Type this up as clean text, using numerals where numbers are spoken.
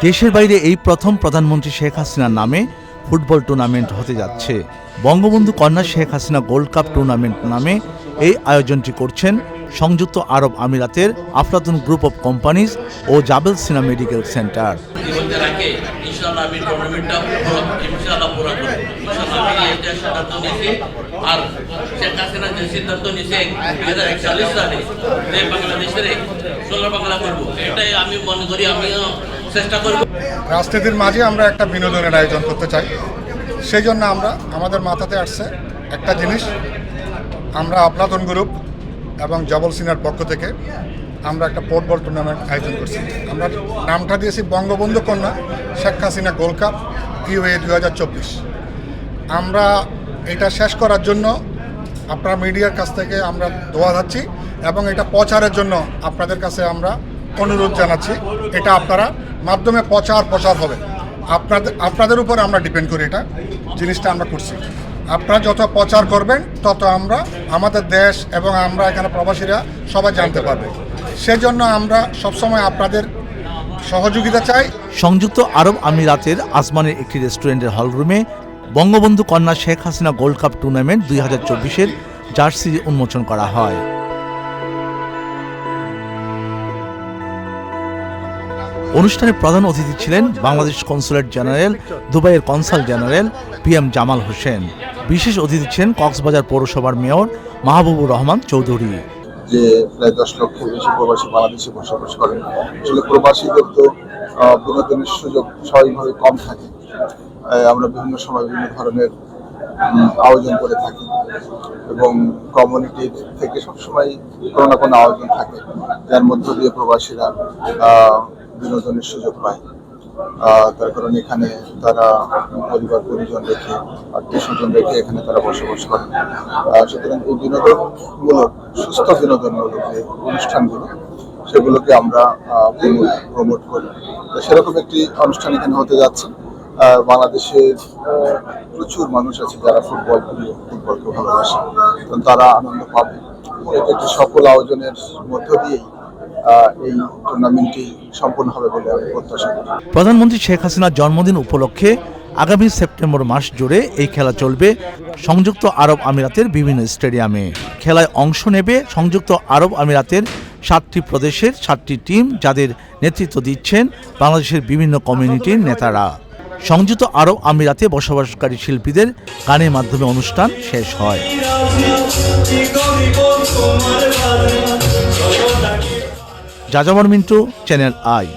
দেশের বাইরে এই প্রথম প্রধানমন্ত্রী শেখ হাসিনার নামে ফুটবল টুর্নামেন্ট হতে যাচ্ছে। বঙ্গবন্ধু কন্যা Sheikh Hasina gold cup tournament নামে এই আয়োজনটি করছেন সংযুক্ত আরব আমিরাতের আফলাতুন গ্রুপ অফ কোম্পানিজ ও জাবেল সিনা মেডিকেল সেন্টার। আর শেখ হাসিনা যে সিদ্ধান্ত নিয়েছে 2041 সালে যে বাংলাদেশের 16 বাংলা করব, এটাই আমি মনে করি, আমিও চেষ্টা করব। রাজনীতির মাঝে আমরা একটা বিনোদনের আয়োজন করতে চাই, সেই জন্য আমরা আমাদের মাথাতে আসছে একটা জিনিস। আমরা আফলাতুন গ্রুপ এবং জাবেল সিনার পক্ষ থেকে আমরা একটা ফুটবল টুর্নামেন্ট আয়োজন করছি। আমরা নামটা দিয়েছি বঙ্গবন্ধু কন্যা Sheikh Hasina gold cup UAE 2024। আমরা এটা শেষ করার জন্য আপনারা মিডিয়ার কাছ থেকে আমরা দোয়া যাচ্ছি এবং এটা প্রচারের জন্য আপনাদের কাছে আমরা অনুরোধ জানাচ্ছি। এটা আপনারা মাধ্যমে প্রচার হবে, আপনাদের উপর আমরা ডিপেন্ড করি। এটা জিনিসটা আমরা করছি, আপনারা যত প্রচার করবেন তত আমরা আমাদের দেশ এবং আমরা এখানে প্রবাসীরা সবাই জানতে পারবে। সেজন্য আমরা সবসময় আপনাদের সহযোগিতা চাই। সংযুক্ত আরব আমিরাতের আজমানের একটি রেস্টুরেন্টের হলরুমে বঙ্গবন্ধু কন্যা Sheikh Hasina gold cup tournament 2024-এর জার্সি উন্মোচন করা হয়। অনুষ্ঠানে প্রধান অতিথি ছিলেন বাংলাদেশ কনসুলেট জেনারেল দুবাইয়ের consul general PM Jamal Hossain. বিশেষ অতিথি ছিলেন কক্সবাজার পৌরসভার মেয়র মাহবুবুর রহমান চৌধুরী। যে প্রায় 10 লক্ষের বেশি প্রবাসী বাংলাদেশে বসবাস করেন, আসলে প্রবাসীদের তো বিনোদনের সুযোগ স্বাভাবিকভাবে কম থাকে। আমরা বিভিন্ন সময় বিভিন্ন ধরনের আয়োজন করে থাকি এবং কমিউনিটির থেকে সবসময় কোনো না কোনো আয়োজন থাকে, যার মধ্য দিয়ে প্রবাসীরা বিনোদনের সুযোগ পায়। তার কারণ এখানে তারা পরিবার পরিজন রেখে, আত্মীয় স্বজন রেখে এখানে তারা বসবাস করেন। সুতরাং এই বিনোদনমূলক, সুস্থ বিনোদনমূলক যে অনুষ্ঠানগুলো, সেগুলোকে আমরা প্রমোট করি। সেরকম একটি অনুষ্ঠান এখানে হতে যাচ্ছে। বাংলাদেশের প্রচুর মানুষ আছে যারা ফুটবলকে ভালোবাসে, তারা আনন্দ পাবে। এটা একটি সফল আয়োজনের মধ্য দিয়েই এই টুর্নামেন্টটি সম্পন্ন হবে বলে আমি প্রত্যাশা করি। প্রধানমন্ত্রী শেখ হাসিনার জন্মদিন উপলক্ষে আগামী সেপ্টেম্বর মাস জুড়ে এই খেলা চলবে সংযুক্ত আরব আমিরাতের বিভিন্ন স্টেডিয়ামে। খেলায় অংশ নেবে সংযুক্ত আরব আমিরাতের 7টি প্রদেশের 7টি টিম, যাদের নেতৃত্ব দিচ্ছেন বাংলাদেশের বিভিন্ন কমিউনিটির নেতারা। সংযুক্ত আরব আমিরাতে বসবাসকারী শিল্পীদের গানের মাধ্যমে অনুষ্ঠান শেষ হয়। যাযাবর মিন্টু, চ্যানেল আই।